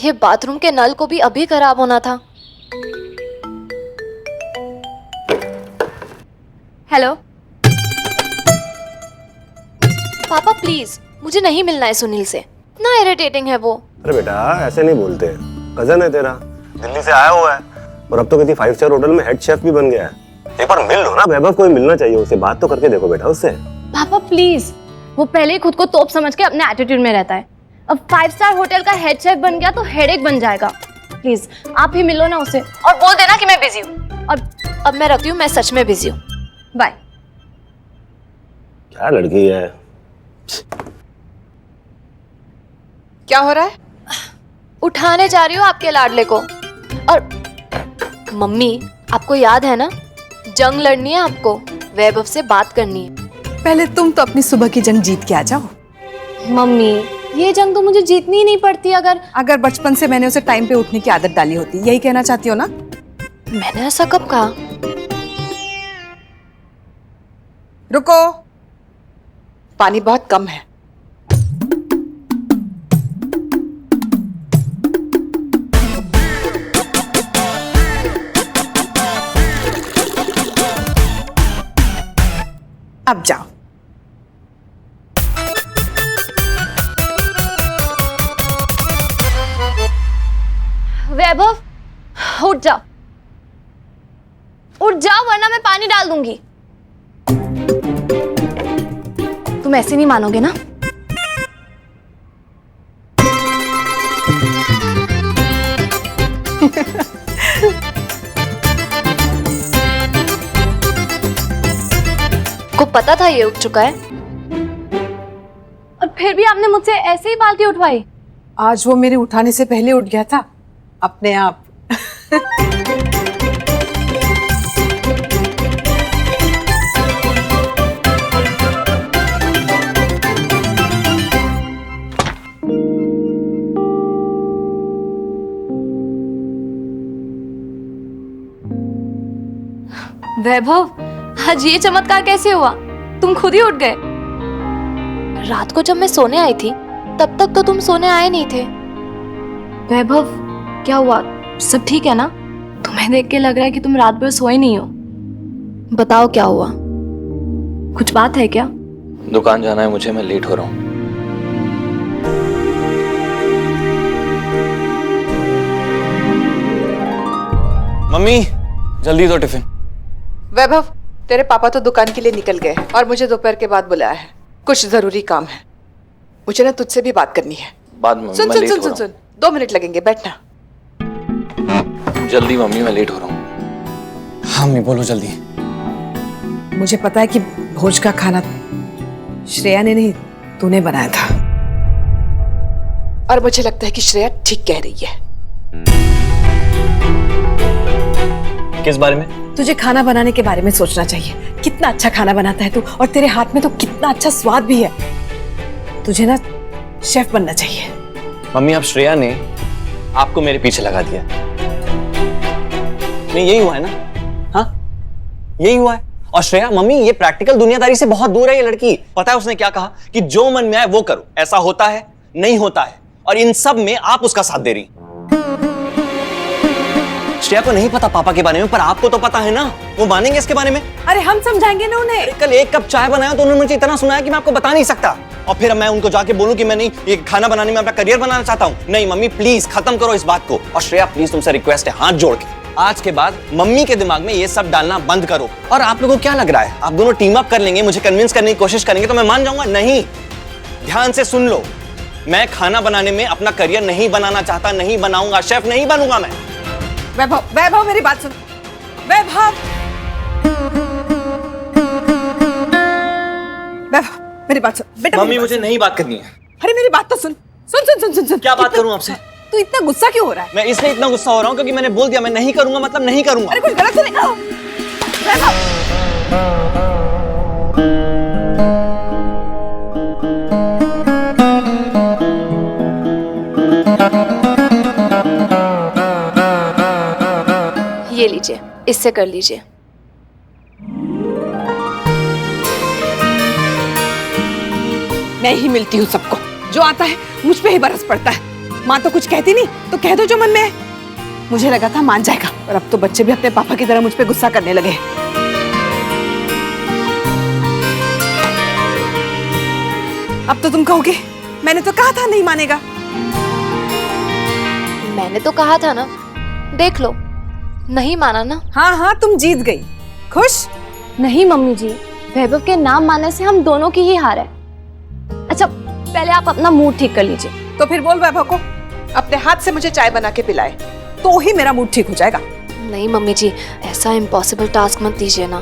ये बाथरूम के नल को भी अभी खराब होना था। हेलो पापा, प्लीज मुझे नहीं मिलना है सुनील से, इतना इरिटेटिंग है वो। अरे बेटा ऐसे नहीं बोलते, कजन है तेरा, दिल्ली से आया हुआ है और अब तो किसी 5 स्टार होटल में हेड शेफ भी बन गया है। एक बार मिल लो ना वैभव, कोई मिलना चाहिए उसे, बात तो करके देखो बेटा उससे। पापा प्लीज, वो पहले ही खुद को तोप समझ के अपने एटीट्यूड में रहता है, अब 5 स्टार होटल का हेड शेफ बन गया तो हेडेक बन जाएगा। प्लीज आप ही मिलो ना उसे और बोल देना कि मैं बिजी हूँ। और अब मैं रखती हूँ, मैं सच में बिजी हूँ, बाय। क्या लड़की है। क्या हो रहा है? उठाने जा रही हूँ आपके लाडले को। और मम्मी आपको याद है ना, जंग लड़नी है आपको, वैभव से बात करनी है। पहले तुम तो अपनी सुबह की जंग जीत के आ जाओ। मम्मी ये जंग तो मुझे जीतनी ही नहीं पड़ती। अगर बचपन से मैंने उसे टाइम पे उठने की आदत डाली होती, यही कहना चाहती हो ना? मैंने ऐसा कब कहा? रुको, पानी बहुत कम है। अब जाओ। वैभव उठ जाओ, उठ जाओ वरना मैं पानी डाल दूंगी। तुम ऐसे नहीं मानोगे ना? को पता था ये उठ चुका है और फिर भी आपने मुझसे ऐसे ही बाल्टी उठवाई। आज वो मेरे उठाने से पहले उठ गया था अपने आप। वैभव आज ये चमत्कार कैसे हुआ? तुम खुद ही उठ गए। रात को जब मैं सोने आई थी तब तक तो तुम सोने आए नहीं थे। वैभव क्या हुआ, सब ठीक है ना? तुम्हें देख के लग रहा है कि तुम रात भर सोए नहीं हो। बताओ क्या हुआ, कुछ बात है क्या? दुकान जाना है मुझे, मैं लेट हो रहा हूँ। मम्मी जल्दी दो टिफिन। वैभव, तेरे पापा तो दुकान के लिए निकल गए और मुझे दोपहर के बाद बुलाया है, कुछ जरूरी काम है। मुझे ना तुझसे भी बात करनी है। बाद में सुन सुन सुन सुन सुन, 2 मिनट लगेंगे, बैठना। जल्दी मम्मी, मैं लेट हो रहा हूँ। हाँ मम्मी बोलो जल्दी। मुझे पता है कि भोज का खाना श्रेया ने नहीं, तूने बनाया था, और मुझे लगता है कि श्रेया ठीक कह रही है। किस बारे में? तुझे खाना बनाने के बारे में सोचना चाहिए। कितना अच्छा खाना बनाता है तू, और तेरे हाथ में तो कितना अच्छा स्वाद भी है। तुझे ना शेफ बनना चाहिए। मम्मी अब श्रेया ने आपको मेरे पीछे लगा दिया। नहीं यही हुआ है ना? हाँ यही हुआ है। और श्रेया मम्मी ये प्रैक्टिकल दुनियादारी से बहुत दूर है ये लड़की। पता है उसने क्या कहा कि जो मन में आए वो करो, ऐसा होता है नहीं होता है, और इन सब में आप उसका साथ दे रही। श्रेया को नहीं पता पापा के बारे में, पर आपको तो पता है ना, वो मानेंगे इसके बारे में। अरे हम समझाएंगे ना उन्हें। कल 1 कप चाय बनाया तो उन्होंने मुझे इतना सुनाया कि मैं आपको बता नहीं सकता, और फिर मैं उनको जाके बोलूं कि मैं नहीं ये खाना बनाने में अपना करियर बनाना चाहता हूं। नहीं मम्मी प्लीज खत्म करो इस बात को। और श्रेया प्लीज तुमसे रिक्वेस्ट है, हाथ जोड़ के आज के बाद मम्मी के दिमाग में ये सब डालना बंद करो। और आप लोगों को क्या लग रहा है, आप दोनों टीम अप कर लेंगे, मुझे कन्विंस करने की कोशिश करेंगे तो मैं मान जाऊंगा? नहीं, ध्यान से सुन लो, मैं खाना बनाने में अपना करियर नहीं बनाना चाहता, नहीं बनाऊंगा, शेफ नहीं बनूंगा मैं। वैभव, वैभव मेरी बात सुन। वैभव, वैभव मेरी बात सुन बेटा। मम्मी मुझे नहीं बात करनी है। अरे मेरी बात तो सुन। सुन सुन सुन सुन सुन। क्या बात करूं आपसे? तू इतना गुस्सा क्यों हो रहा है? मैं इसलिए इतना गुस्सा हो रहा हूं क्योंकि मैंने बोल दिया मैं नहीं करूंगा, मतलब नहीं करूंगा। अरे कुछ गलत तो नहीं। ये लीजिए, इससे कर लीजिए। मैं ही मिलती हूँ सबको, जो आता है मुझ पे ही बरस पड़ता है। माँ तो कुछ कहती नहीं, तो कह दो जो मन में है। मुझे लगा था मान जाएगा, और अब तो बच्चे भी अपने पापा की तरह मुझ पे गुस्सा करने लगे। अब तो तुम कहोगे मैंने तो कहा था नहीं मानेगा। मैंने तो कहा था ना, देख लो, नहीं माना ना। हाँ हाँ, तुम जीत गई। खुश? नहीं मम्मी जी, वैभव के नाम मानने से हम दोनों की ही हार है। अच्छा, पहले आप अपना मूड ठीक कर लीजिए। तो फिर बोल वैभव को अपने हाथ से मुझे चाय बना के पिलाए, तो ही मेरा मूड ठीक हो जाएगा। नहीं मम्मी जी, ऐसा इम्पॉसिबल टास्क मत दीजिए ना,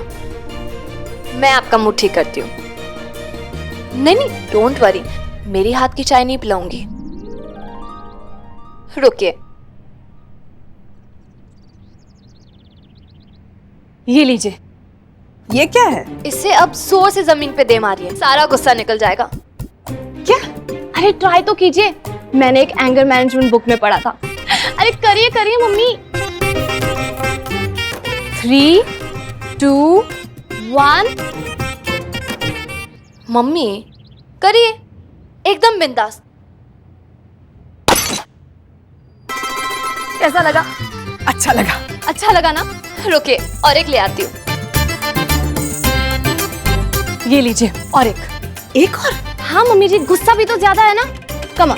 मैं आपका मूड ठीक करती हूँ। नहीं नहीं, डोंट वरी, मेरी हाथ की चाय नहीं पिलाऊंगी। रुकिए, ये लीजिए। ये क्या है? इससे अब जोर से जमीन पे दे मारिए, सारा गुस्सा निकल जाएगा। क्या? अरे ट्राई तो कीजिए, मैंने एक एंगर मैनेजमेंट बुक में पढ़ा था। अरे करिए करिए मम्मी। 3, 2, 1। मम्मी करिए, एकदम बिंदास। कैसा लगा? अच्छा लगा। अच्छा लगा ना? रुकिए, और एक ले आती हूँ। ये लीजिए, और एक। एक और? हाँ मम्मी जी, गुस्सा भी तो ज्यादा है ना। Come on.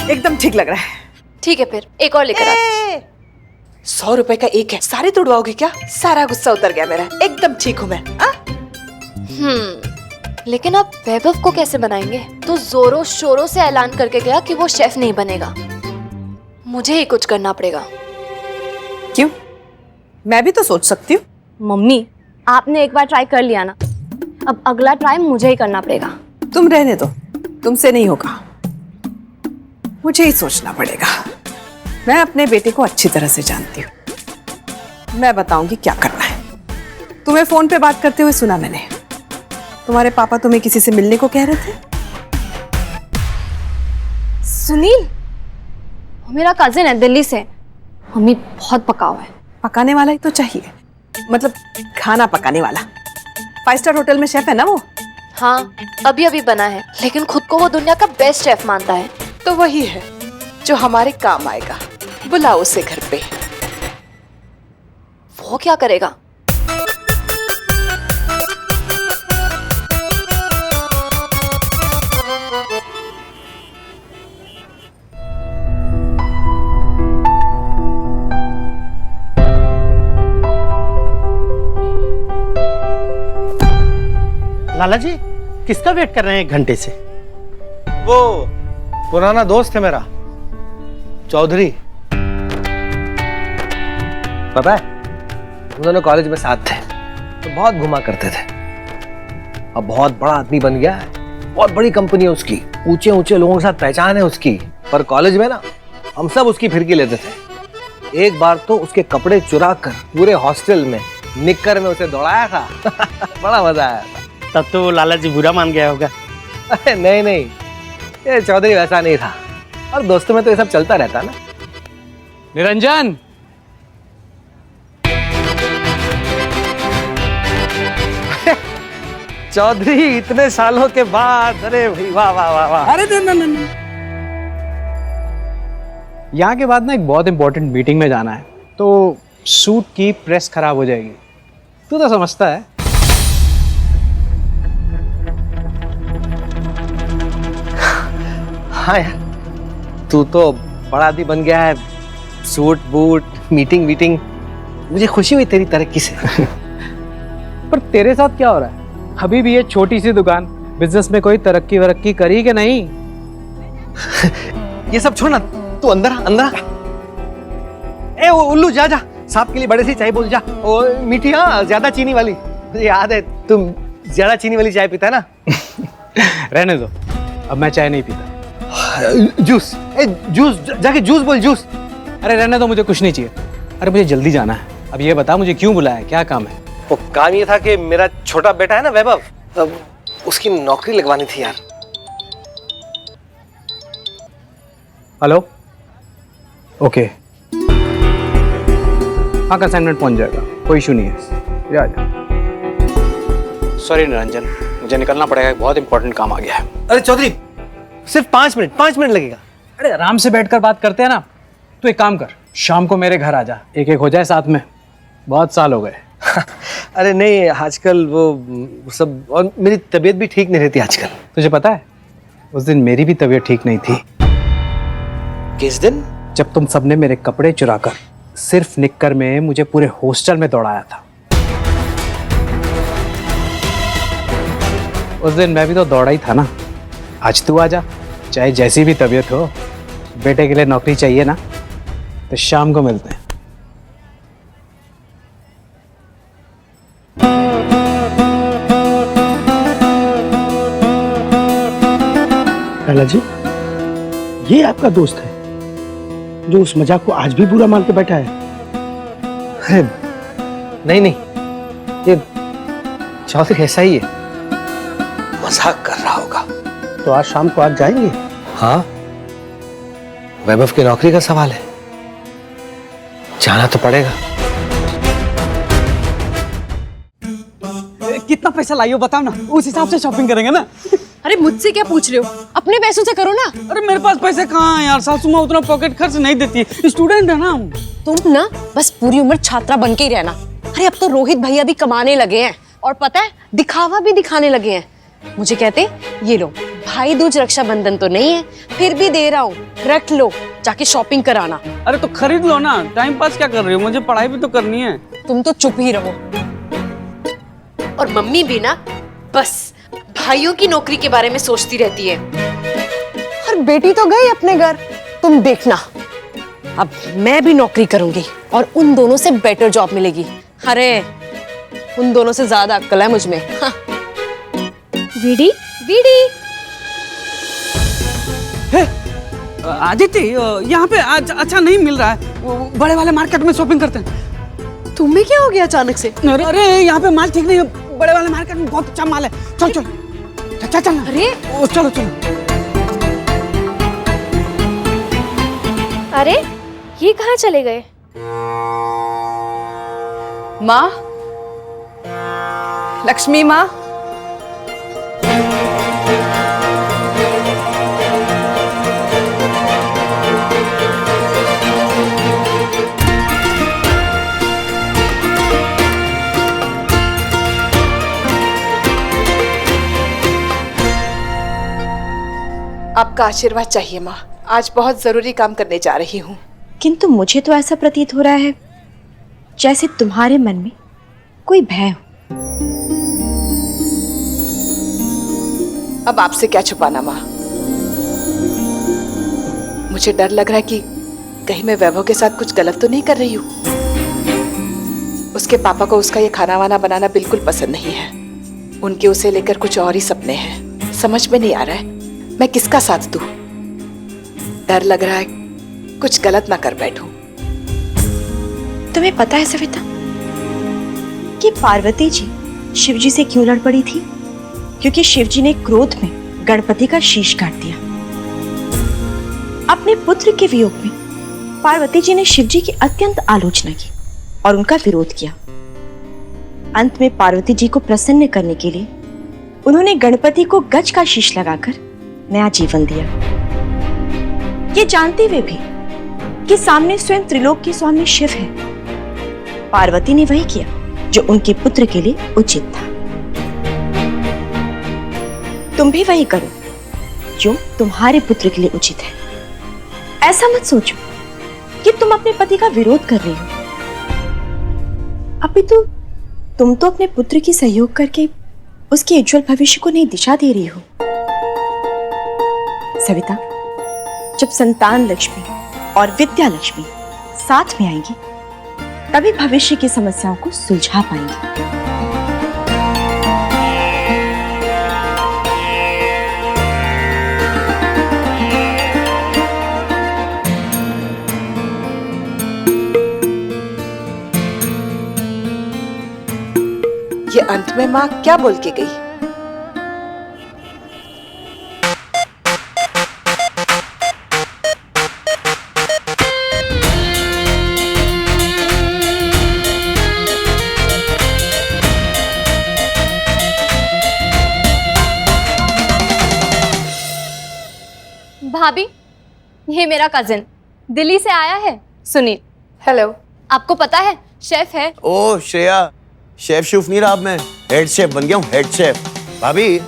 एकदम ठीक लग रहा है। ठीक है, फिर एक और लेकर आती 100 रुपए का एक है, सारे तोड़वाओगे क्या? सारा गुस्सा उतर गया मेरा, एकदम ठीक हूँ मैं। हूँ। लेकिन अब वैभव को कैसे बनाएंगे? तो जोरों शोरों से ऐलान करके गया कि वो शेफ नहीं बनेगा। मुझे ही कुछ करना पड़ेगा। क्यों? मैं भी तो सोच सकती हूँ। मम्मी, आपने एक बार ट्राई कर लिया ना, अब अगला ट्राई मुझे ही करना पड़ेगा। तुम रहने दो, तुमसे नहीं होगा, मुझे ही सोचना पड़ेगा। मैं अपने बेटे को अच्छी तरह से जानती हूँ, मैं बताऊंगी क्या करना है। तुम्हें फोन पे बात करते हुए सुना मैंने, तुम्हारे पापा तुम्हें किसी से मिलने को कह रहे थे। सुनील, वो मेरा कजिन है दिल्ली से। मम्मी बहुत पकाऊ है। पकाने वाला ही तो चाहिए, मतलब खाना पकाने वाला। 5 स्टार होटल में शेफ है ना वो। हाँ, अभी अभी बना है, लेकिन खुद को वो दुनिया का बेस्ट शेफ मानता है। तो वही है जो हमारे काम आएगा, बुलाओ उसे घर पे। वो क्या करेगा? लाला जी, किसका वेट कर रहे हैं 1 घंटे से? वो पुराना दोस्त है मेरा, चौधरी। पता है, हम दोनों कॉलेज में साथ थे तो बहुत घुमा करते थे। अब बहुत बड़ा आदमी बन गया है, बहुत बड़ी कंपनी है उसकी, ऊंचे ऊंचे लोगों के साथ पहचान है उसकी। पर कॉलेज में ना हम सब उसकी फिरकी लेते थे। एक बार तो उसके कपड़े चुरा कर पूरे हॉस्टल में निक्कर में उसे दौड़ाया था। बड़ा मजा आया था। तब तो लाला जी बुरा मान गया होगा। अरे नहीं नहीं, ये चौधरी वैसा नहीं था, और दोस्तों में तो ये सब चलता रहता ना। निरंजन, चौधरी इतने सालों के बाद, अरे भाई वाह वाह वाह वाह। अरे नहीं, यहाँ के बाद ना एक बहुत इंपॉर्टेंट मीटिंग में जाना है, तो सूट की प्रेस खराब हो जाएगी। तू तो समझता है। हाँ यार, तू तो बड़ा आदमी बन गया है, सूट बूट मीटिंग वीटिंग। मुझे खुशी हुई तेरी तरक्की से। पर तेरे साथ क्या हो रहा है? अभी भी ये छोटी सी दुकान, बिजनेस में कोई तरक्की वरक्की करी कि नहीं? ये सब छोड़ ना, तू अंदर आ, अंदर आ। ए वो उल्लू, जा जा, साहब के लिए बड़े सी चाय बोल जा। ओ मीठी, हाँ, ज्यादा चीनी वाली। मुझे याद है तुम ज्यादा चीनी वाली चाय पीता है ना। रहने दो, अब मैं चाय नहीं पीता। जूस, ए जूस, जाके जूस बोल, जूस। अरे रहने दो, मुझे कुछ नहीं चाहिए। अरे मुझे जल्दी जाना है। अब ये बता, मुझे क्यों बुलाया, क्या काम है? वो काम ये था कि मेरा छोटा बेटा है ना वैभव, अब उसकी नौकरी लगवानी थी यार। हेलो, ओके, हाँ, असाइनमेंट पहुंच जाएगा, कोई इशू नहीं है। जा जा। सॉरी निरंजन, मुझे निकलना पड़ेगा, एक बहुत इंपॉर्टेंट काम आ गया है। अरे चौधरी, सिर्फ 5 मिनट लगेगा। अरे आराम से बैठकर बात करते हैं ना। तू एक काम कर, शाम को मेरे घर आ जा, एक एक हो जाए साथ में, बहुत साल हो गए। अरे नहीं, आजकल वो सब, और मेरी तबीयत भी ठीक नहीं रहती आजकल। तुझे पता है उस दिन मेरी भी तबीयत ठीक नहीं थी। किस दिन? जब तुम सबने मेरे कपड़े चुराकर सिर्फ निक्कर में मुझे पूरे हॉस्टल में दौड़ाया था। उस दिन मैं भी तो दौड़ा ही था ना। आज तू आजा, चाहे जैसी भी तबीयत हो, बेटे के लिए नौकरी चाहिए ना, तो शाम को मिलते हैं। लाला जी, ये आपका दोस्त है जो उस मजाक को आज भी बुरा मान के बैठा है? अरे नहीं, ये चौधरी ऐसा ही है, मजाक कर रहा होगा। तो आज शाम को आप जाएंगे? हाँ, वैभव की नौकरी का सवाल है, जाना तो पड़ेगा। कितना पैसा लाई हो बताओ ना, उस हिसाब से शॉपिंग करेंगे ना। अरे मुझसे क्या पूछ रहे हो, अपने पैसों से करो ना। अरे मेरे पास पैसे कहाँ हैं यार, सासू माँ उतना पॉकेट खर्च नहीं देती, स्टूडेंट है ना हम। तुम ना बस पूरी उम्र छात्रा बन के ही रहना। अरे अब तो रोहित भैया भी कमाने लगे हैं, और पता है दिखावा भी दिखाने लगे हैं। मुझे कहते ये लो भाई दूज रक्षाबंधन तो नहीं है, फिर भी दे रहा हूँ, रख लो, जाके शॉपिंग कराना। अरे तो खरीद लो ना, टाइम पास क्या कर रही हो, मुझे पढ़ाई भी तो करनी है। तुम तो चुप ही रहो। और मम्मी भी ना बस भाइयों की नौकरी के बारे में सोचती रहती है। और बेटी तो गई अपने घर, तुम देखना अब मैं भी नौकरी करूंगी और उन दोनों से बेटर जॉब मिलेगी। अरे उन दोनों से ज्यादा अक्ल है मुझ में। हाँ। वीडी वीडी आदित्य, यहाँ पे आज अच्छा नहीं मिल रहा है, वो बड़े वाले मार्केट में शॉपिंग करते हैं। तुम्हें क्या हो गया अचानक से? अरे यहाँ पे माल ठीक नहीं है, बड़े वाले मार्केट में बहुत अच्छा माल है। चल चल चल चल। अरे चलो चलो। अरे ये कहाँ चले गए? माँ, लक्ष्मी माँ, आपका आशीर्वाद चाहिए माँ। आज बहुत जरूरी काम करने जा रही हूँ। किंतु मुझे तो ऐसा प्रतीत हो रहा है जैसे तुम्हारे मन में कोई भय हो। अब आपसे क्या छुपाना माँ, मुझे डर लग रहा है कि कहीं मैं वैभव के साथ कुछ गलत तो नहीं कर रही हूँ। उसके पापा को उसका ये खाना वाना बनाना बिल्कुल पसंद नहीं है। उनके उसे लेकर कुछ और ही सपने हैं। समझ में नहीं आ रहा है मैं किसका साथ दूं। डर लग रहा है कुछ गलत ना कर बैठूं। तुम्हें पता है सविता कि पार्वती जी शिवजी से क्यों लड़ पड़ी थी? क्योंकि शिवजी ने क्रोध में गणपति का शीश काट दिया। अपने पुत्र के वियोग में पार्वती जी ने शिवजी की अत्यंत आलोचना की और उनका विरोध किया। अंत में पार्वती जी को प्रसन्न करने के लिए उन्होंने गणपति को गज का शीश लगाकर नया जीवन दिया, ये जानते हुए भी कि सामने स्वयं त्रिलोक के स्वामी शिव है। पार्वती ने वही किया जो उनके पुत्र के लिए उचित था। तुम भी वही करो जो तुम्हारे पुत्र के लिए उचित है। ऐसा मत सोचो कि तुम अपने पति का विरोध कर रही हो, अपितु तुम तो अपने पुत्र की सहयोग करके उसके उज्जवल भविष्य को नई दिशा दे रही हो। सविता, जब संतान लक्ष्मी और विद्या लक्ष्मी साथ में आएंगी तभी भविष्य की समस्याओं को सुलझा पाएंगे। ये अंत में माँ क्या बोल के गई? भाभी, ये मेरा कजिन दिल्ली से आया है, सुनील। हेलो। आपको पता है शेफ है। ओ श्रेया, शेफ शूफ नहीं रहा, अब मैं हेड शेफ बन गया हूँ, हेड शेफ। भाभी,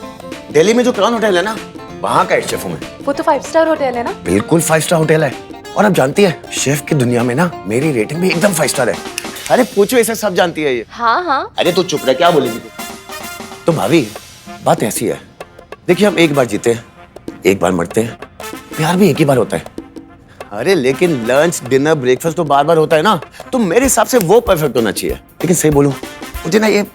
दिल्ली में जो क्राउन होटल है ना, वहाँ का हेड शेफ हूँ मैं। वो तो 5 स्टार होटल है ना? बिल्कुल 5 स्टार होटल है। और आप जानती है, शेफ की दुनिया में ना मेरी रेटिंग भी एकदम 5 स्टार है। अरे पूछो, इसे सब जानती है ये। हाँ हाँ। अरे तू चुप रह, क्या बोलेगी तू? तो भाभी, बात ऐसी है, देखिए हम एक बार जीते हैं, एक बार मरते हैं, प्यार भी एक ही बार होता है। अरे लेकिन लंच, डिनर, ब्रेकफास्ट तो बार बार होता है ना, तो मेरे हिसाब से वो परफेक्ट होना चाहिए। लेकिन सही बोलूं, मुझे ना ये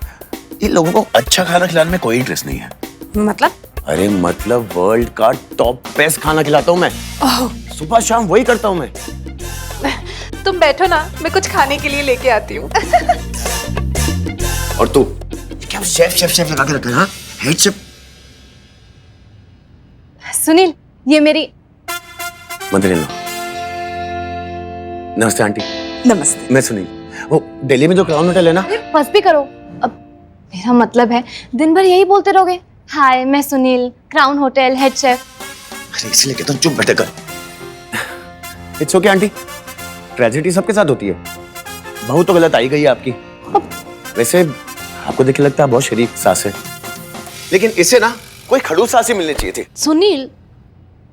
लोगों को अच्छा खाना खिलाने में कोई इंटरेस्ट नहीं है। मतलब? अरे मतलब वर्ल्ड का टॉप बेस्ट खाना खिलाता हूँ मैं। सुबह शाम वही करता हूँ मैं। तुम बैठो ना, मैं कुछ खाने के लिए लेके आती हूँ। और तू क्या शेफ शेफ शेफ लगा के रखा है? हाँ, हेड शेफ। सुनील, ये मेरी मदर-इन-लॉ। नमस्ते आंटी। नमस्ते। मैं सुनील, वो दिल्ली में जो क्राउन होटल है ना। बस भी करो अब, मेरा मतलब है दिन भर यही बोलते रहोगे? हाय, मैं Sunil, crown hotel head chef. अरे इसलिए कहता हूँ, चुप बैठे कर। इट्स ओके आंटी, ट्रेजेडी सबके साथ होती है। बहू तो गलत आई गई है आपकी। वैसे आपको देख लगता है बहुत शरीफ सास है, लेकिन इसे ना कोई खड़ूस सास ही मिलनी चाहिए थी। सुनील,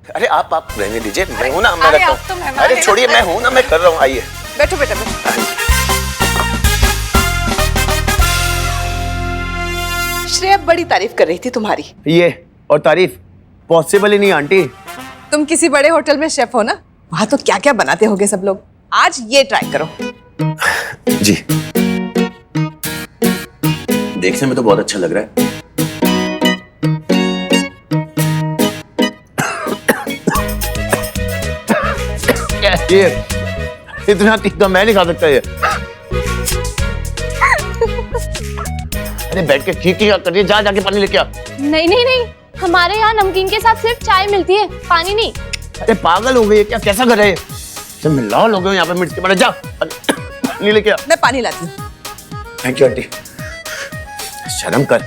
अरे आप रहने दीजिए, मैं हूं ना, मैं अरे रखता आप तो हूं। मेहमान अरे हैं छोड़िए, ना। मैं हूं ना, मैं कर रहा हूं, आइए। बैठो बेटा, बैठो। श्रेया बड़ी तारीफ कर रही थी तुम्हारी। ये और तारीफ पॉसिबल ही नहीं आंटी। तुम किसी बड़े होटल में शेफ हो ना, वहां तो क्या क्या बनाते होगे सब लोग। आज ये ट्राई करो। जी, देखने में तो बहुत अच्छा लग रहा है। ये इतना तीखा मैं नहीं खा सकता ये। अरे बैठ के ठीक कर रही है, जा जाके पानी लेके आ। नहीं नहीं नहीं, हमारे यहाँ नमकीन के साथ सिर्फ चाय मिलती है, पानी नहीं। अरे पागल हो गई है क्या? कैसा घर है ये? जब मिलाओ लोगों यहाँ पे मिर्च के बड़े, जा पानी लेके आ। मैं पानी लाती हूँ। Thank you aunty. शर्म कर,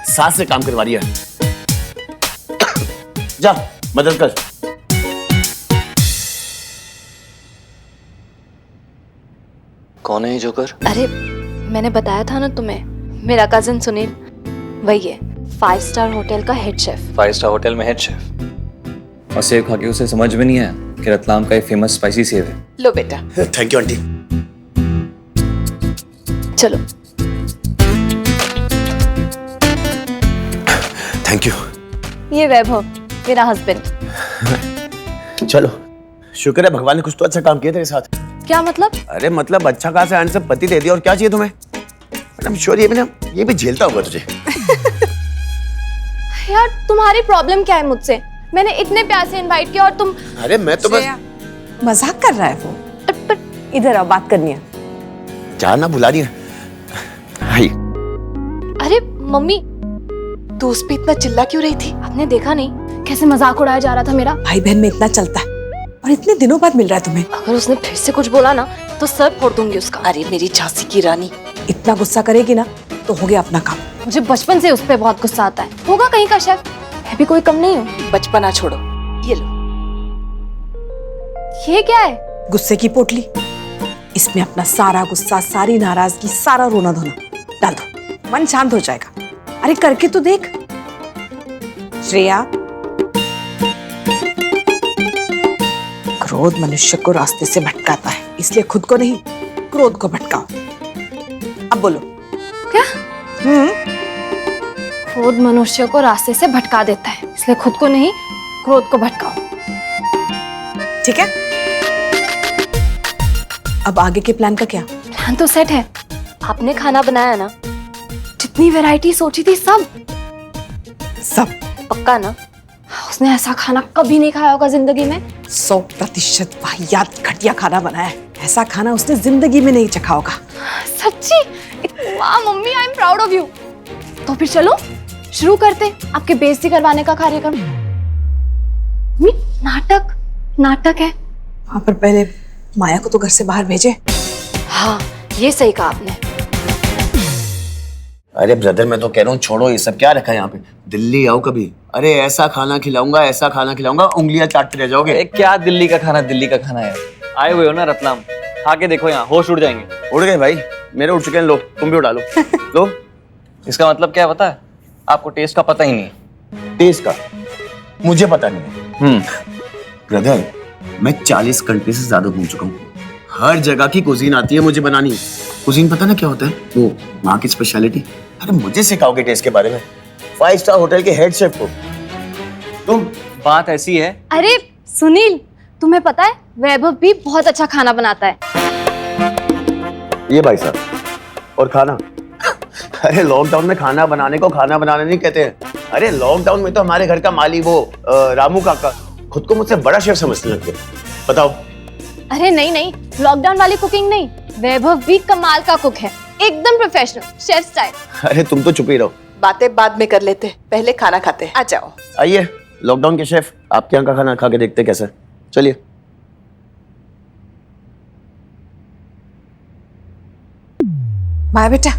सास से काम करवा रही है। जा मदद कर। कौन है ये जोकर? अरे मैंने बताया था ना तुम्हें, मेरा कजिन सुनील, वही है 5 स्टार होटल का हेड शेफ। 5 स्टार होटल में हेड शेफ। और सेव खा के उसे समझ में नहीं आया कि रतलाम का एक फेमस स्पाइसी सेव है। लो बेटा। Thank you aunty. चलो। Thank you. ये वैभव, मेरा हस्बैंड। चलो, शुक्र है भगवान ने कुछ तो अच्छा काम किया तेरे साथ। क्या मतलब? अरे मतलब अच्छा खासा हैंडसम पति दे दिया, और क्या चाहिए तुम्हें? मैडम श्योर ये भी झेलता होगा तुझे। यार तुम्हारी प्रॉब्लम क्या है मुझसे? मैंने इतने प्यार से इनवाइट किया और तुम। अरे मैं तो बस मजाक कर रहा है वो। इधर आओ, बात करनी है। जाना भुला रही है। हाय। अरे मम्मी, तू उस पे इतना चिल्ला क्यों रही थी? आपने देखा नहीं कैसे मजाक उड़ाया जा रहा था मेरा? भाई बहन में इतना चलता है, और इतने दिनों बाद मिल रहा है तुम्हें। अगर उसने फिर से कुछ बोला ना तो सर फोड़ दूंगी उसका। अरे मेरी झांसी की रानी, इतना गुस्सा करेगी ना तो हो गया अपना काम। मुझे बचपन से उस पे बहुत गुस्सा आता है। होगा कहीं का शेफ, मैं भी कोई कम नहीं हूँ। बचपना छोड़ो, ये लो। ये क्या है? गुस्से की पोटली। इसमें अपना सारा गुस्सा, सारी नाराजगी, सारा रोना धोना डाल दो, मन शांत हो जाएगा। अरे करके तो देख श्रेया। क्रोध मनुष्य को रास्ते से भटकाता है, इसलिए खुद को नहीं, क्रोध को भटकाओ। अब बोलो। क्या? क्रोध मनुष्य को रास्ते से भटका देता है, इसलिए खुद को नहीं, क्रोध को भटकाओ। ठीक है, अब आगे के प्लान का क्या? प्लान तो सेट है। आपने खाना बनाया ना, जितनी वैरायटी सोची थी सब पक्का ना? उसने ऐसा खाना कभी नहीं खाया होगा जिंदगी में। 100% वाहियात घटिया खाना बनाया है। ऐसा खाना उसने जिंदगी में नहीं चखा होगा। सच्ची? वाह mummy, I am proud of you. तो फिर चलो शुरू करते आपके बेइज्जती करवाने का कार्यक्रम। नाटक है। हाँ, पर पहले माया को तो घर से बाहर भेजे। हाँ, ये सही कहा आपने। अरे ब्रदर, मैं तो कह रहा हूँ छोड़ो ये सब, क्या रखा है यहाँ पे? दिल्ली आओ कभी, अरे ऐसा खाना खिलाऊंगा, उंगलियां चाटते रह जाओगे। अरे क्या दिल्ली का खाना है। आए हुए हो ना रतलाम, खा के देखो, यहाँ होश उड़ जाएंगे। उड़ गए भाई, मेरे उड़ चुके हैं। लो तुम भी उड़ा लो। लो। इसका मतलब क्या है पता है? आपको टेस्ट का पता ही नहीं। टेस्ट का मुझे पता नहीं है। ब्रदर, मैं 40 कंट्री से ज्यादा घूम चुका हूँ। हर जगह की कुजीन आती है मुझे बनानी। कुजीन पता ना क्या होता है? वो वहाँ की स्पेशलिटी। अरे मुझे सिखाओगे टेस्ट के बारे में? 5 स्टार होटल के हेड शेफ को तुम। बात ऐसी है। अरे सुनील, तुम्हें पता है वैभव भी बहुत अच्छा खाना बनाता है। ये भाई साहब, और खाना अरे लॉकडाउन में खाना बनाने को खाना बनाना नहीं कहते हैं। अरे लॉकडाउन में तो हमारे घर का माली वो रामू काका खुद को मुझसे बड़ा शेफ समझने लग गए। बताओ। अरे नहीं, लॉकडाउन वाली कुकिंग नहीं, वैभव भी कमाल का कुक है, एकदम प्रोफेशनल शेफ स्टाइल। अरे तुम तो चुप ही रहो। बातें बाद में कर लेते, पहले खाना खाते। आ जाओ। आइए लॉकडाउन के शेफ, आपके यहाँ का खाना खा के देखते कैसा है। चलिए। माया बेटा,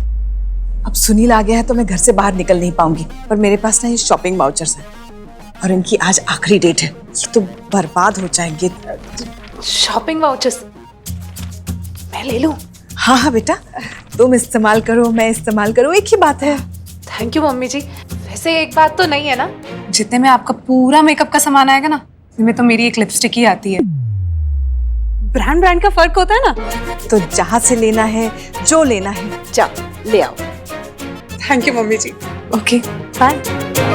अब सुनील आ गया है तो मैं घर से बाहर निकल नहीं पाऊंगी, पर मेरे पास ना ये शॉपिंग वाउचर्स हैं और इनकी आज आखिरी डेट है। ये तो बर्बाद हो जाएंगे। शॉपिंग वाउचर्स मैं ले लूं? हाँ बेटा, तुम इस्तेमाल करो, मैं इस्तेमाल करूँ, एक ही बात है। थैंक यू मम्मी जी। वैसे एक बात तो नहीं है ना, जितने में आपका पूरा मेकअप का सामान आएगा ना, इनमें तो मेरी एक लिपस्टिक ही आती है। ब्रांड का फर्क होता है ना। तो जहाँ से लेना है, जो लेना है, जाओ ले आओ। Thank you mummy ji. Okay bye.